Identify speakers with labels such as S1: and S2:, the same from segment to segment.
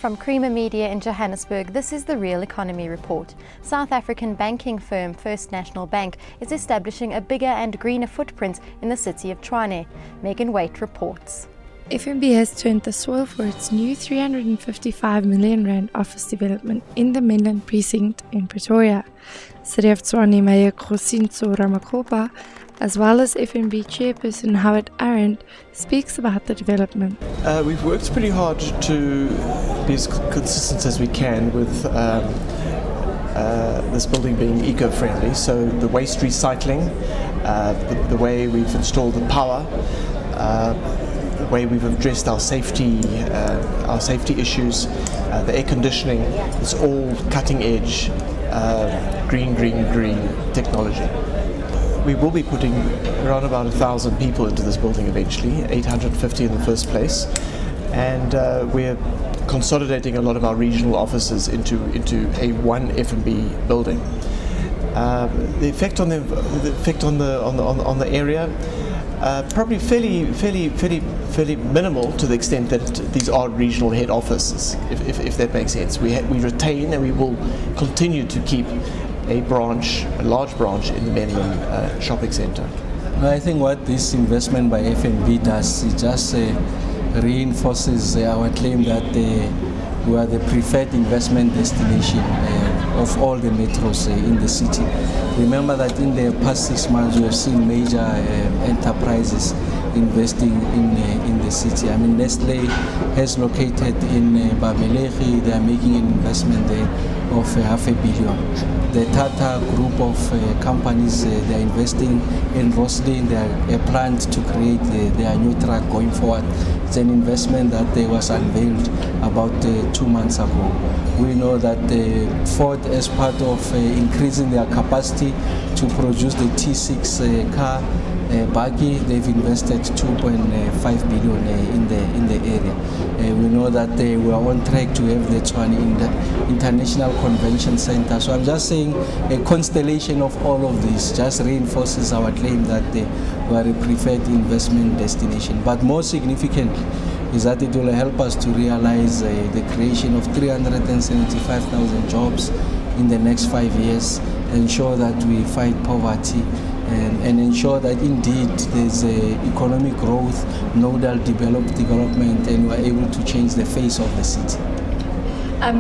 S1: From Creamer Media in Johannesburg, this is the Real Economy Report. South African banking firm First National Bank is establishing a bigger and greener footprint in the city of Tshwane. Megan Waite reports.
S2: FNB has turned the soil for its new R355 million office development in the Mainland Precinct in Pretoria. City of Tshwane Mayor Khosinso Ramakopa, as well as FNB chairperson Howard Arendt, speaks about the development.
S3: We've worked pretty hard to be as consistent as we can with this building being eco-friendly. So the waste recycling, the way we've installed the power, the way we've addressed our safety issues, the air conditioning, it's all cutting edge, green technology. We will be putting around about 1,000 people into this building eventually, 850 in the first place, and we're consolidating a lot of our regional offices into a one FNB building. The effect on the area, probably fairly minimal, to the extent that these are regional head offices, if that makes sense. We retain and we will continue to keep a large branch in the Mainland shopping centre.
S4: I think what this investment by FNB does, it just reinforces our claim that we are the preferred investment destination of all the metros in the city. Remember that in the past 6 months we have seen major enterprises investing in the city. I mean, Nestle has located in Babelegi. They are making an investment there of $500 million. The Tata group of companies, they are investing in Roslyn. They are planned to create their new track going forward. It's an investment that was unveiled about 2 months ago. We know that Ford, as part of increasing their capacity to produce the T6 car, buggy, they've invested 2.5 billion in the area. We know that we are on track to have the Tshwane in the International Convention Center. So I'm just saying a constellation of all of this just reinforces our claim that we are a preferred investment destination. But more significantly is that it will help us to realize the creation of 375,000 jobs in the next 5 years, ensure that we fight poverty, and ensure that indeed there's economic growth, nodal development, and we're able to change the face of the city.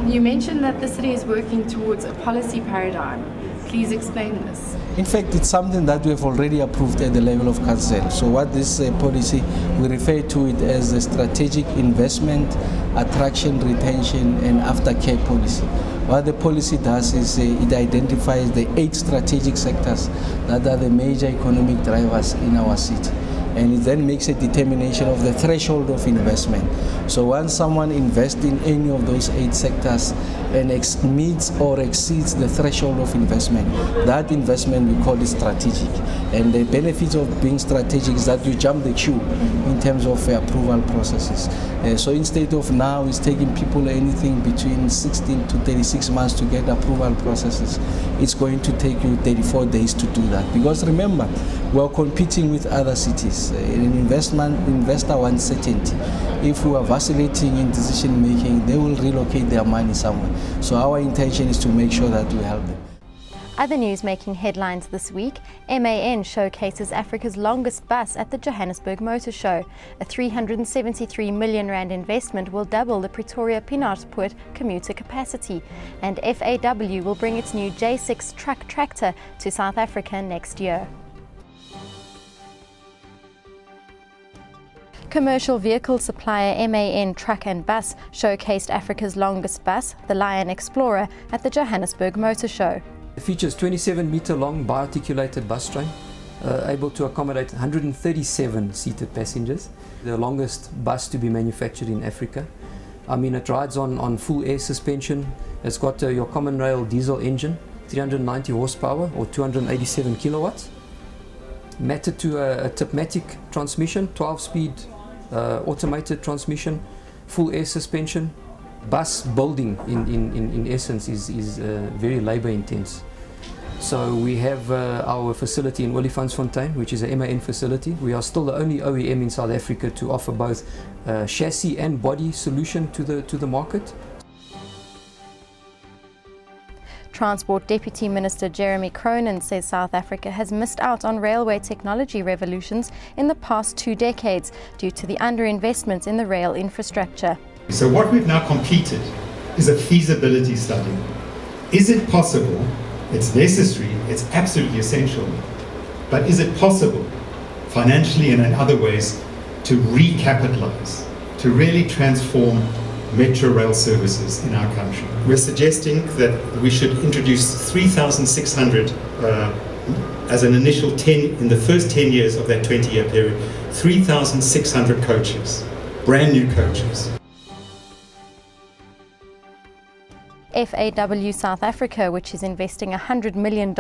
S2: You mentioned that the city is working towards a policy paradigm. Please explain this.
S4: In fact, it's something that we have already approved at the level of council. So what this policy, we refer to it as a strategic investment, attraction, retention, and aftercare policy. What the policy does is it identifies the 8 strategic sectors that are the major economic drivers in our city. And it then makes a determination of the threshold of investment. So once someone invests in any of those 8 sectors and meets or exceeds the threshold of investment, that investment we call it strategic. And the benefits of being strategic is that you jump the queue in terms of approval processes. So instead of now it's taking people anything between 16 to 36 months to get approval processes, it's going to take you 34 days to do that. Because remember, we're competing with other cities. An investor wants certainty. If we are vacillating in decision making, they will relocate their money somewhere. So our intention is to make sure that we help them.
S1: Other news making headlines this week: MAN showcases Africa's longest bus at the Johannesburg Motor Show. A R373 million investment will double the Pretoria Pienaarpoort commuter capacity. And FAW will bring its new J6 truck tractor to South Africa next year. Commercial vehicle supplier MAN Truck and Bus showcased Africa's longest bus, the Lion Explorer, at the Johannesburg Motor Show.
S5: It features 27-meter long bi-articulated bus train, able to accommodate 137 seated passengers. The longest bus to be manufactured in Africa. I mean, it rides on full air suspension. It's got your common rail diesel engine, 390 horsepower or 287 kilowatts. Matted to a Tipmatic transmission, 12-speed automated transmission, full air suspension. Bus building in essence is very labor intense. So we have our facility in Olifantsfontein, which is a MAN facility. We are still the only OEM in South Africa to offer both chassis and body solution to the market.
S1: Transport Deputy Minister Jeremy Cronin says South Africa has missed out on railway technology revolutions in the past 2 decades due to the underinvestment in the rail infrastructure.
S6: So what we've now completed is a feasibility study. Is it possible? It's necessary, it's absolutely essential, but is it possible, financially and in other ways, to recapitalize, to really transform metro rail services in our country? We're suggesting that we should introduce 3,600 as an initial 10, in the first 10 years of that 20-year period, 3,600 coaches, brand new coaches.
S1: FAW South Africa, which is investing $100 million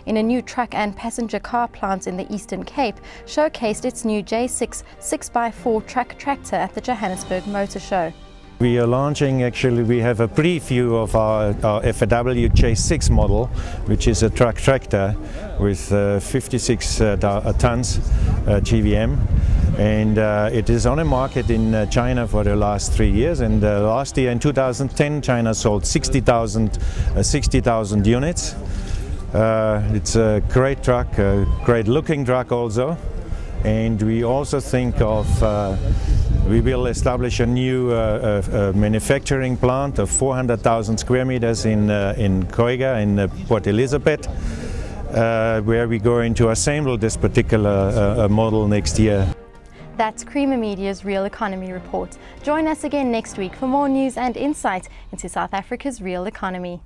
S1: in a new truck and passenger car plant in the Eastern Cape, showcased its new J6 6x4 truck tractor at the Johannesburg Motor Show.
S7: We are launching, actually, we have a preview of our FAW J6 model, which is a truck tractor with 56 tons GVM. And it is on the market in China for the last 3 years. And last year, in 2010, China sold 60,000 units. It's a great truck, a great looking truck also. And we also think of we will establish a new manufacturing plant of 400,000 square meters in Koiga, in Port Elizabeth, where we're going to assemble this particular model next year.
S1: That's Creamer Media's Real Economy Report. Join us again next week for more news and insight into South Africa's real economy.